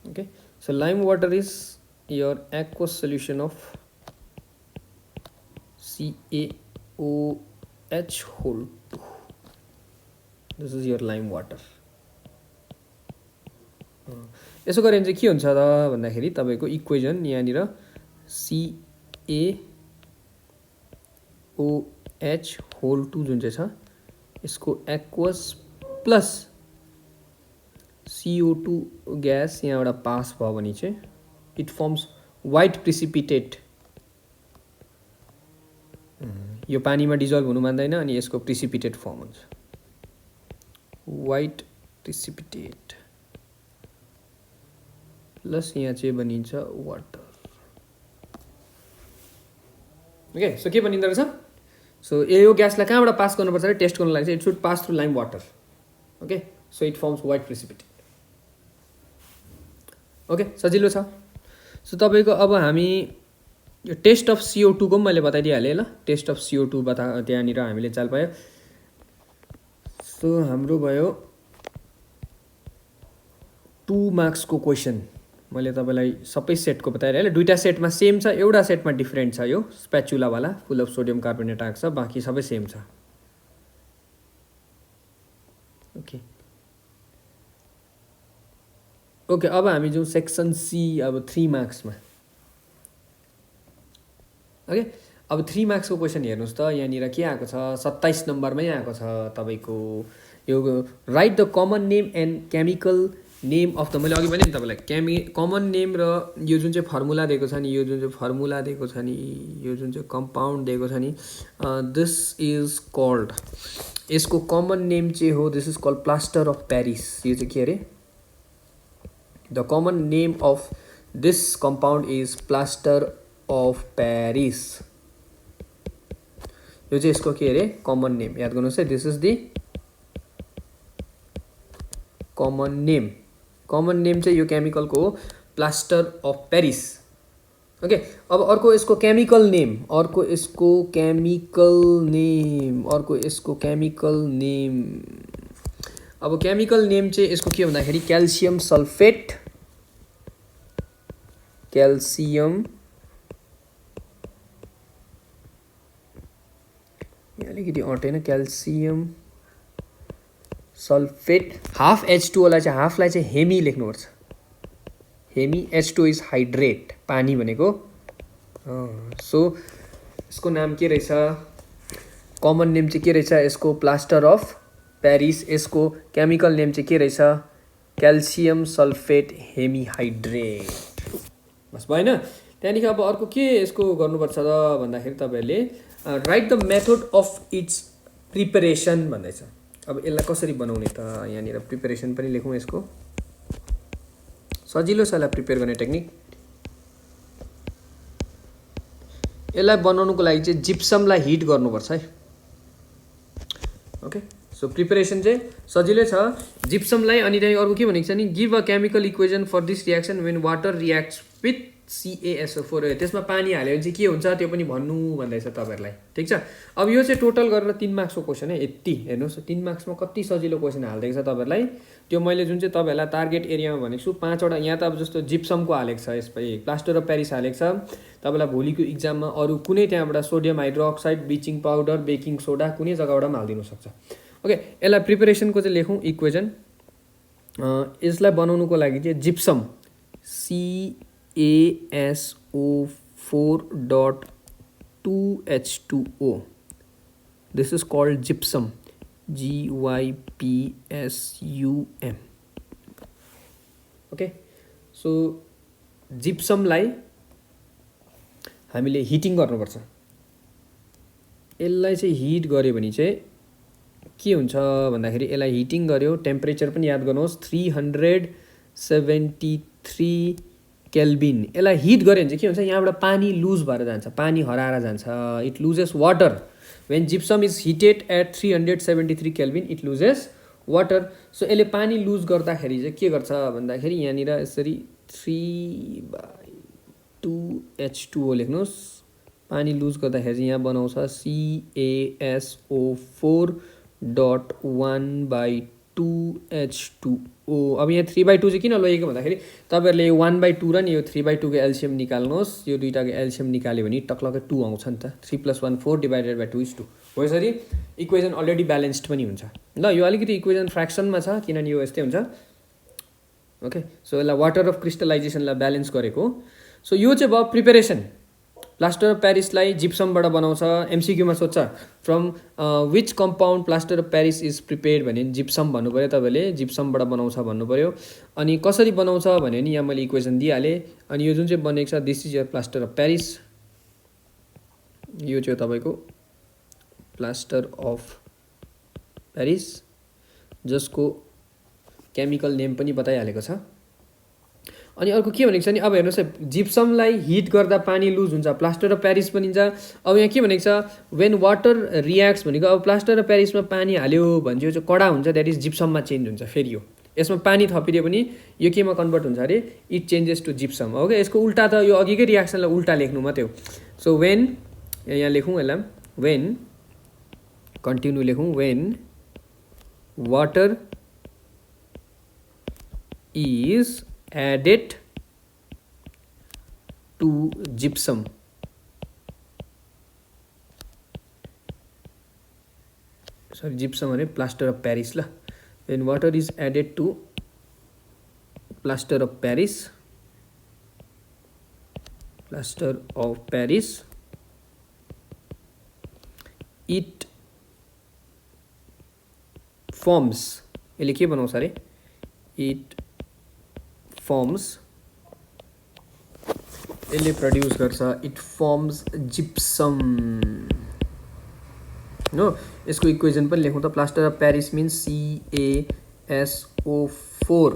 Okay, so lime water is your aqueous solution of CaOH whole 2। This is your lime water। यसो गऱ्यो भने चाहिँ के हुन्छ त भन्दाखेरि तपाईको इक्वेसन यहाँनिर CaOH whole 2 जुन चाहिँ छ यसको एक्वस प्लस CO2 ग्यास यहाँबाट पास भयो भने चाहिँ इट फर्म्स व्हाइट प्रिसिपिटेट। यो पानीमा डिजल्भ हुनु मान्दैन अनि यसको प्रिसिपिटेट फर्म हुन्छ, व्हाइट प्रिसिपिटेट प्लस यहाँ चाहिँ बनिन्छ वाटर। ओके, सो के बनिँदो रहेछ। सो यो ग्यासलाई कहाँबाट पास गर्नुपर्छ अरे टेस्ट गर्नु लागि चाहिँ it should pass through Lime water. Okay, so it firms white precipitate. Okay, सजिलो छ। सो तपाईको अब हामी यो टेस्ट अफ CO2 को मैले बताइदिइहालेँ ल। टेस्ट अफ CO2 त्यहाँनिर हामीले चाल पायो। सो हाम्रो भयो 2 मार्क्स को क्वेसन। मैले तपाईलाई सबै सेटको बताइरहेँ। दुईटा सेटमा सेम छ, एउटा सेटमा डिफरेन्ट छ। यो स्प्याचुला वाला फुल अफ सोडियम कार्बोनेट आएको छ, बाँकी सबै सेम छ। ओके ओके, अब हामी जाउँ सेक्सन सी, अब 3 मार्क्समा। ओके, अब 3 मार्क्स को क्वेसन हेर्नुस् त यहाँनिर के आएको छ, 27 नम्बरमै आएको छ तपाईको यो write the common name and chemical name of the. मैले अघि भने नि तपाईँलाई कमन नेम र यो जुन चाहिँ फर्मुला दिएको छ नि, यो जुन चाहिँ फर्मुला दिएको छ नि, यो जुन चाहिँ कम्पाउन्ड दिएको छ नि, दिस इज कल्ड, यसको कमन नेम चाहिँ हो, this is called plaster of Paris. यो चाहिँ के अरे, the common name of this compound is plaster of Paris. यो चाहिँ यसको के अरे कमन नेम, याद गर्नुहोस् है। This is the common name. Common name चाहिँ यो केमिकलको हो, प्लास्टर अफ पेरिस। ओके, अब अर्को यसको केमिकल नेम, अर्को यसको केमिकल नेम। अब केमिकल नेम चाहिँ यसको के भन्दाखेरि क्याल्सियम सल्फेट, क्याल्सियम अलिकति attain, calcium sulphate half H2O लाई चाहिँ हाफलाई चाहिँ हेमी लेख्नुपर्छ। हेमी, H2 इज हाइड्रेट, पानी भनेको। सो यसको नाम के रहेछ, कमन नेम चाहिँ के रहेछ यसको, प्लास्टर अफ पेरिस। यसको केमिकल नेम चाहिँ के रहेछ, क्याल्सियम सल्फेट हेमी हाइड्रेट। बस भएन। त्यहाँदेखि अब अर्को के यसको गर्नुपर्छ त भन्दाखेरि तपाईँहरूले right the method of its preparation भन्दैछ। अब यसलाई कसरी बनाउने त, यहाँनिर प्रिपरेसन पनि लेखौँ। यसको सजिलो छ यसलाई प्रिपेयर गर्ने टेक्निक। यसलाई बनाउनुको लागि चाहिँ जिप्समलाई हिट गर्नुपर्छ है। ओके, सो प्रिपरेसन चाहिँ सजिलै छ। जिप्समलाई अनि त्यही अर्को के भनेको छ नि, give a chemical equation for this reaction when water reacts with CaSO4। त्यसमा पानी हाल्यो भने चाहिँ के हुन्छ त्यो पनि भन्नु भन्दैछ तपाईँहरूलाई। ठिक छ, अब यो चाहिँ टोटल गरेर 3 मार्क्सको क्वेसन है। यति हेर्नुहोस् 3 मार्क्समा कति सजिलो क्वेसन हालिदिएको छ तपाईँहरूलाई। त्यो मैले जुन चाहिँ तपाईँहरूलाई टार्गेट एरियामा भनेको छु 5वटा, यहाँ त अब जस्तो जिप्समको हालेको छ, यसपालि प्लास्टर अफ पेरिस हालेको छ। तपाईँलाई भोलिको इक्जाममा अरू कुनै त्यहाँबाट sodium hydroxide, bleaching powder, baking soda कुनै जग्गाबाट पनि हालिदिनु सक्छ। ओके, यसलाई प्रिपरेसनको चाहिँ लेखौँ इक्वेसन। यसलाई बनाउनुको लागि चाहिँ gypsum CaSO4.2H2O. This is called gypsum. GYPSUM. Okay, so जिप्समलाई हामीले हिटिङ गर्नुपर्छ। यसलाई चाहिँ हिट गऱ्यो भने चाहिँ के हुन्छ भन्दाखेरि यसलाई हिटिङ गर्यो, टेम्परेचर पनि याद गर्नुहोस् 373 केल्भिन। यसलाई हिट गऱ्यो भने चाहिँ के हुन्छ, यहाँबाट पानी लुज भएर जान्छ, पानी हराएर जान्छ। It loses water when gypsum is heated at 373 Kelvin, it loses water. So यसले पानी लुज गर्दाखेरि चाहिँ के गर्छ भन्दाखेरि यहाँनिर यसरी 3/2H2O लेख्नुहोस्। पानी लुज गर्दाखेरि चाहिँ यहाँ बनाउँछ CaSO4.1/2H2O। अब यहाँ 3/2 चाहिँ किन लगेको भन्दाखेरि तपाईँहरूले यो 1/2 र नि यो 3/2 को एलसिएम निकाल्नुहोस्। यो दुईटाको एलसिएम निकाल्यो भने टक्लकै 2 आउँछ नि त। 3 + 1 4 / 2 = 2 हो। यसरी इक्वेसन अलरेडी ब्यालेन्स्ड पनि हुन्छ। ल यो अलिकति इक्वेसन फ्र्याक्सनमा छ किनभने यो यस्तै हुन्छ। ओके, सो यसलाई वाटर अफ क्रिस्टलाइजेसनलाई ब्यालेन्स गरेको। सो यो चाहिँ भयो प्रिपेरेसन। प्लास्टर अफ प्यारिसलाई जिप्समबाट बनाउँछ। एमसिक्यूमा सोध्छ from which compound plaster of Paris is prepared भने जिप्सम भन्नु पऱ्यो, तपाईँले जिप्समबाट बनाउँछ भन्नु पऱ्यो। अनि कसरी बनाउँछ भने नि यहाँ मैले इक्वेसन दिइहालेँ। अनि यो जुन चाहिँ बनेको छ this is your plaster of Paris. यो चाहिँ तपाईँको प्लास्टर अफ प्यारिस जसको केमिकल नेम पनि बताइहालेको छ। अनि अर्को के भनेको छ नि, अब हेर्नुहोस् है, जिप्समलाई हिट गर्दा पानी लुज हुन्छ, प्लास्टर अफ प्यारिस बनिन्छ। अब यहाँ के भनेको छ, वेन वाटर रियाक्ट्स भनेको अब प्लास्टर अफ प्यारिसमा पानी हाल्यो भने चाहिँ कडा हुन्छ, द्याट इज जिप्सममा चेन्ज हुन्छ। फेरि यो यसमा पानी थपिदियो पनि यो केमा कन्भर्ट हुन्छ अरे, it changes to gypsum. Okay, यसको उल्टा त यो अघिकै रियाक्सनलाई उल्टा लेख्नु मात्रै हो। सो वेन, यहाँ लेखौँ यसलाई, वेन कन्टिन्यू लेखौँ, when water is added to gypsum, sorry gypsum अरे plaster of Paris ल। when water is added to plaster of Paris, plaster of Paris, it forms, यसले के बनाउँछ अरे, it forms, यसले प्रड्युस गर्छ, इट फर्म्स जिप्सम। नो, यसको इक्वेसन पनि लेखौँ त। Plaster of Paris means CaSO4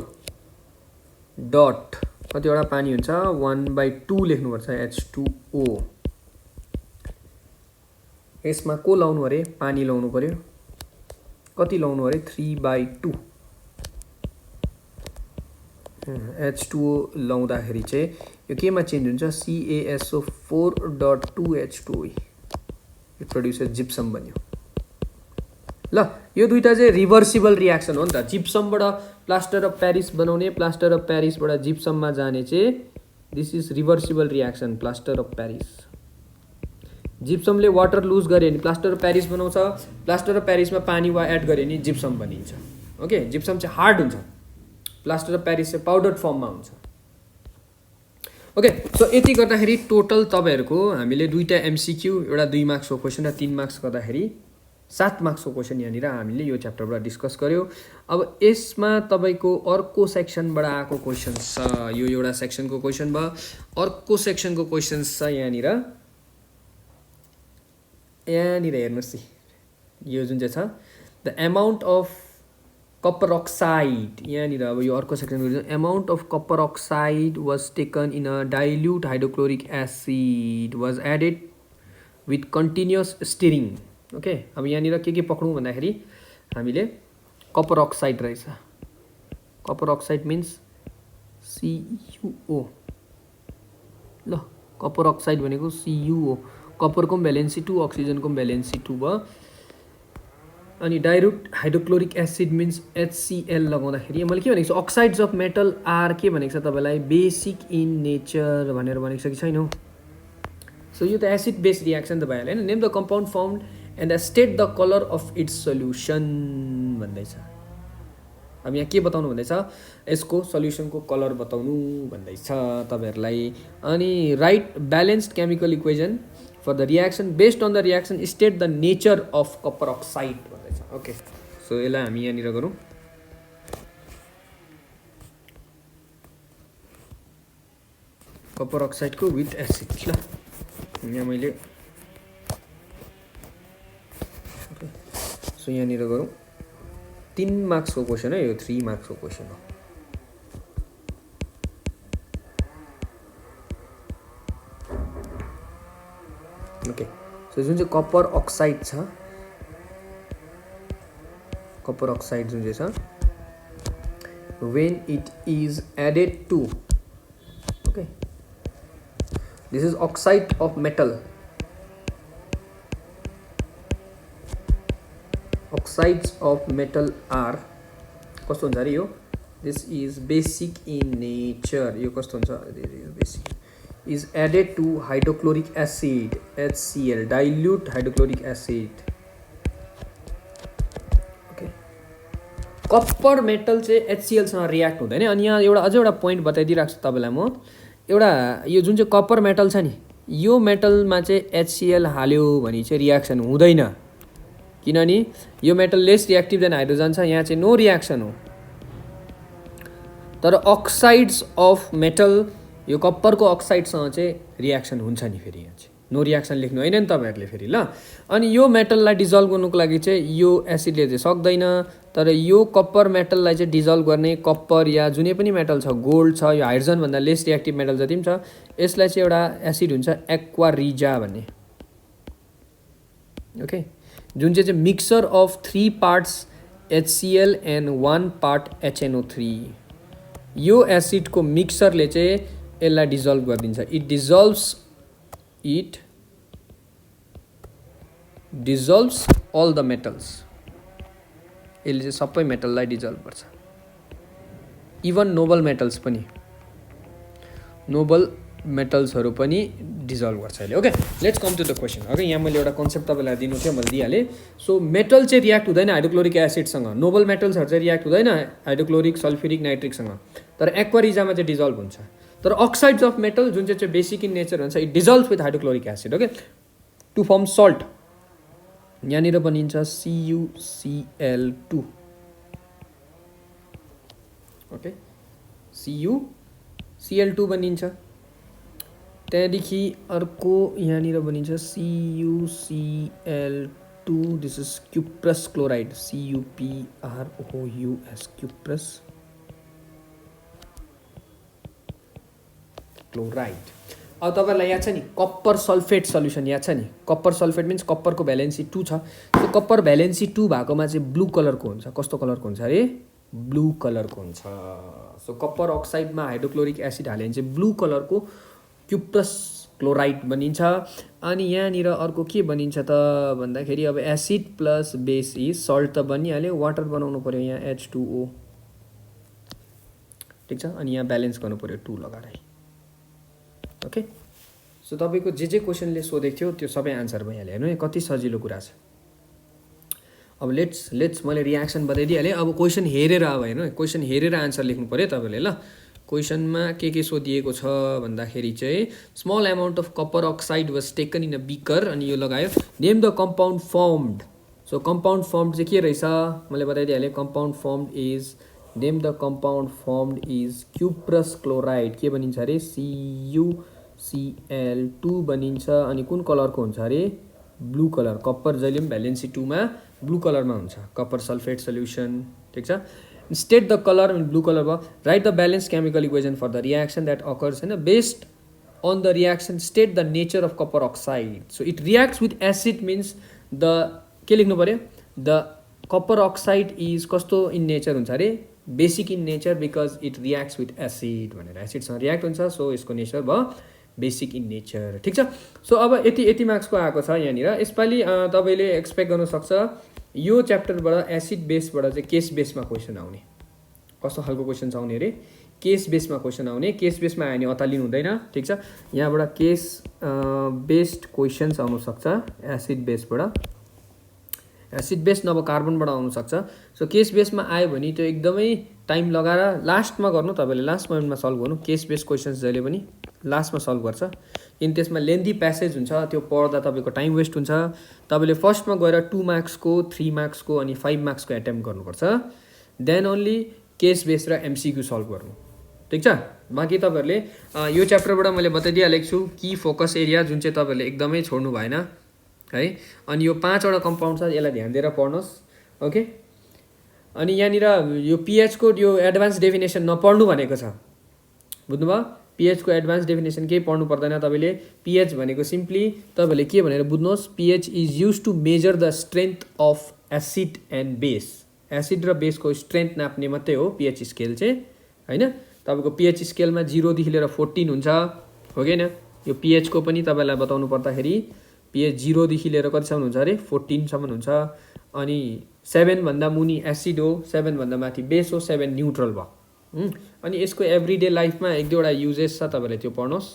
dot कतिवटा पानी हुन्छ 1/2 लेख्नुपर्छ H2O। यसमा को लाउनु अरे, पानी लाउनु पर्यो। कति लाउनु अरे, 3/2 H2O लाउँदाखेरि चाहिँ यो केमा चेन्ज हुन्छ, CaSO4.2H2O, इट प्रड्युसेस जिप्सम बन्यो। ल यो दुईटा चाहिँ रिभर्सिबल रियाक्सन हो नि त। जिप्समबाट प्लास्टर अफ प्यारिस बनाउने, प्लास्टर अफ प्यारिसबाट जिप्सममा जाने चाहिँ this is reversible reaction. Plaster of Paris, जिप्समले वाटर लुज गऱ्यो भने प्लास्टर अफ प्यारिस बनाउँछ, प्लास्टर अफ प्यारिसमा पानी वा एड गऱ्यो भने जिप्सम बनिन्छ। ओके, जिप्सम चाहिँ हार्ड हुन्छ, प्लास्टर अफ प्यारिस चाहिँ पाउडर फर्ममा हुन्छ। ओके, सो यति गर्दाखेरि टोटल तपाईँहरूको हामीले दुईवटा एमसिक्यू, एउटा 2 मार्क्सको क्वेसन र 3 मार्क्स गर्दाखेरि 7 मार्क्सको क्वेसन यहाँनिर हामीले यो च्याप्टरबाट डिस्कस गऱ्यौँ। अब यसमा तपाईँको अर्को सेक्सनबाट आएको क्वेसन्स छ। यो एउटा सेक्सनको क्वेसन भयो, अर्को सेक्सनको क्वेसन्स छ यहाँनिर। यहाँनिर हेर्नुहोस् है, यो जुन चाहिँ छ the amount of copper oxide, यहाँनिर अब यो अर्को section, amount of copper oxide was taken in a dilute hydrochloric acid was added with continuous stirring. Okay, अब यहाँनिर के पक्डौँ भन्दाखेरि हामीले कपर अक्साइड रहेछ। Copper oxide means CuO। ल कपर अक्साइड भनेको CuO, कपरको पनि भ्यालेन्सी 2, अक्सिजनको पनि भ्यालेन्सी 2 भयो। अनि dilute hydrochloric acid means HCl लगाउँदाखेरि मैले के भनेको छु, अक्साइड्स अफ मेटल आर के भनेको छ तपाईँलाई, बेसिक इन नेचर भनेर भनेको छ कि छैन। सो यो त एसिड बेस रियाक्सन त भइहाल्यो होइन। Name the compound found and state the colour of its solution भन्दैछ। अब यहाँ के बताउनु भन्दैछ यसको सल्युसनको कलर बताउनु भन्दैछ तपाईहरुलाई अनि write balanced chemical equation for the reaction based on the reaction state the nature of copper oxide भन्दैछ ओके सो यसलाई हामी यहाँनिर गरौँ कपर अक्साइडको विथ एसिड ल यहाँ मैले सो यहाँनिर गरौँ 3 मार्क्सको क्वेसन है यो 3 मार्क्सको क्वेसन हो ओके सो जुन चाहिँ कपर अक्साइड छ कपर अक्साइड जुन चाहिँ छ when it is added to okay this is oxide of metal oxides of metal are कस्तो हुन्छ रे यो this is basic in nature यो कस्तो हुन्छ basic is added to hydrochloric acid HCl dilute hydrochloric acid okay copper metal चाहिँ HCl सँग रियाक्ट हुँदैन अनि यहाँ एउटा अझै एउटा पोइन्ट बताइदिइराख्छु तपाईलाई म एउटा यो जुन चाहिँ कपर मेटल छ नि यो मेटलमा चाहिँ HCl हाल्यो भने चाहिँ रियाक्सन हुँदैन किनभने यो metal less reactive than hydrogen छ यहाँ चाहिँ नो रियाक्सन हो तर अक्साइड्स अफ मेटल यो कपरको अक्साइडसँग चाहिँ रियाक्सन हुन्छ नि फेरि यहाँ चाहिँ नो रियाक्सन लेख्नु हैन नि तपाईहरुले फेरि ल अनि यो मेटललाई डिजल्भ गर्नुको लागि चाहिँ यो एसिडले चाहिँ सक्दैन तर यो कपर मेटललाई चाहिँ डिजल्भ गर्ने कपर या जुनै पनि मेटल छ गोल्ड छ यो हाइड्रोजन भन्दा लेस रियाक्टिभ मेटल जति पनि छ यसलाई चाहिँ एउटा एसिड हुन्छ एक्वा रिजा भन्ने ओके जुन चाहिँ mixture of 3 parts HCl and 1 part HNO3 यो एसिडको मिक्सचरले चाहिँ यसलाई डिजल्भ गरिदिन्छ it dissolves all the metals यसले चाहिँ सबै मेटललाई डिजल्भ गर्छ इभन नोबल मेटल्स पनि नोबल मेटल्सहरु पनि डिजल्भ गर्छ यसले okay let's come to the question okay यहाँ मैले एउटा कन्सेप्ट तपाईलाई दिनु थियो मैले दिइहाले सो मेटल चाहिँ रियाक्ट हुँदैन हाइड्रोक्लोरिक एसिडसँग नोबल मेटल्सहरु चाहिँ रियाक्ट हुँदैन हाइड्रोक्लोरिक सल्फ्युरिक नाइट्रिकसँग तर एक्वा रिजामा चाहिँ डिजल्भ हुन्छ तर अक्साइड्स अफ मेटल जुन चाहिँ बेसिक इन नेचर हुन्छ it dissolve with hydrochloric acid okay to form salt यहाँनिर बनिन्छ CuCl2 ओके CuCl2 बनिन्छ त्यहाँदेखि अर्को यहाँनिर बनिन्छ CuCl2 this is cuprous chloride CuPrOUS cuprous chloride अब तपाईहरुलाई याद छ नि कपर सल्फेट सल्युसन याद छ नि कपर सल्फेट मिन्स कपरको भ्यालेन्सी 2 छ सो कपर भ्यालेन्सी 2 भएकोमा चाहिँ ब्लू कलरको हुन्छ कस्तो कलरको हुन्छ अरे ब्लू कलरको हुन्छ सो कपर अक्साइडमा हाइड्रोक्लोरिक एसिड हाल्यो भने चाहिँ ब्लू कलरको क्युप्रस क्लोराइड बनिन्छ अनि यहाँनिर अर्को के बनिन्छ त भन्दाखेरि अब acid plus base is salt त बनिहाल्यो वाटर बनाउनु पर्यो यहाँ H2O ठीक छ अनि यहाँ ब्यालेन्स गर्नु पर्यो 2 लगाएर ओके सो तपाईको जे क्वेशनले सोधेको थियो त्यो सबै आन्सर भइहाल्यो हेर्नु कति सजिलो कुरा छ अब लेट्स मैले रियाक्सन बताइदिइहालेँ अब क्वेशन हेरेर अब हेर्नु क्वेशन हेरेर आन्सर लेख्नु पर्यो तपाईले ल क्वेशनमा के सोधिएको छ भन्दाखेरि चाहिँ small amount of copper oxide was taken in a beaker अनि यो लगायो name the compound formed so compound formed चाहिँ के रहेछ मैले बताइदिइहालेँ compound formed is name the compound formed is cuprous chloride के बनिन्छ अरे CuCl2 बनिन्छ अनि कुन कलरको हुन्छ अरे ब्लू कलर कपर जहिले पनि भ्यालेन्सी 2 मा ब्लू कलरमा हुन्छ कपर सल्फेट सल्युसन ठीक छ state the colour in blue colour भयो write the balance chemical equation for the reaction that occurs हैन based on the reaction state the nature of copper oxide so it reacts with acid means the के लेख्नु पर्यो the copper oxide is कस्तो in nature हुन्छ अरे basic in nature because it reacts with acid भनेर एसिड सँग रियाक्ट हुन्छ सो यसको नेचर भयो बेसिक इन नेचर ठीक छ सो अब यति मार्क्सको आएको छ यहाँनिर यसपालि तपाईले एक्सपेक्ट गर्न सक्छ यो च्याप्टरबाट एसिड बेसबाट चाहिँ केस बेसमा क्वेशन आउने कस्तो खालको क्वेशन आउने अरे केस बेसमा क्वेशन आउने केस बेसमा आयो भने अतालिनु हुँदैन ठीक छ यहाँबाट केस बेस्ड क्वेशन्स आउन सक्छ एसिड बेसबाट एसिड बेस नभए कार्बनबाट आउनसक्छ। सो केस बेसमा आयो भने त्यो एकदमै टाइम लगाएर लास्टमा गर्नु, तपाईँले लास्ट मोमेन्टमा सल्भ गर्नु। केस बेस क्वेसन्स जहिले पनि लास्टमा सल्भ गर्छ, किन त्यसमा लेन्दी प्यासेज हुन्छ, त्यो पढ्दा तपाईँको टाइम वेस्ट हुन्छ। तपाईँले फर्स्टमा गएर 2 मार्क्सको 3 मार्क्सको अनि 5 मार्क्सको एटेम्प्ट गर्नुपर्छ, देन ओन्ली केस बेस र एमसिक्यू सल्भ गर्नु, ठिक छ। बाँकी तपाईँहरूले यो च्याप्टरबाट मैले बताइदिइहालेको छु कि फोकस एरिया जुन चाहिँ तपाईँहरूले एकदमै छोड्नु भएन है। अनि यो 5वटा कम्पाउन्ड छ, यसलाई ध्यान दिएर पढ्नुहोस्, ओके। अनि यहाँनिर यो पिएचको यो एडभान्स डेफिनेसन नपढ्नु भनेको छ, बुझ्नुभयो। पिएचको एडभान्स डेफिनेसन केही पढ्नु पर्दैन तपाईँले। पिएच भनेको सिम्पली तपाईँहरूले के भनेर बुझ्नुहोस्, pH is use to measure the strength of acid and base. Acid र बेसको स्ट्रेन्थ नाप्ने मात्रै हो पिएच स्केल चाहिँ, होइन। तपाईँको पिएच स्केलमा 0 देखि लिएर 14 हुन्छ, हो कि होइन। यो पिएचको पनि तपाईँलाई बताउनु पर्दाखेरि पिएच 0 देखि लिएर कतिसम्म हुन्छ अरे, 14 सम्म हुन्छ। अनि 7 भन्दा मुनि एसिड हो, 7 भन्दा माथि बेस हो, 7 न्युट्रल भयो। अनि यसको एभ्रिडे लाइफमा 1-2वटा युजेस छ, तपाईँले त्यो पढ्नुहोस्,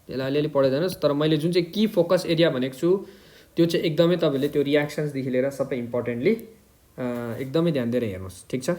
त्यसलाई अलिअलि पढ्दै जानुहोस्। तर मैले जुन चाहिँ की फोकस एरिया भनेको छु त्यो चाहिँ एकदमै तपाईँले त्यो रियाक्सन्सदेखि लिएर सबै इम्पोर्टेन्टली एकदमै ध्यान दिएर हेर्नुहोस्, ठिक छ।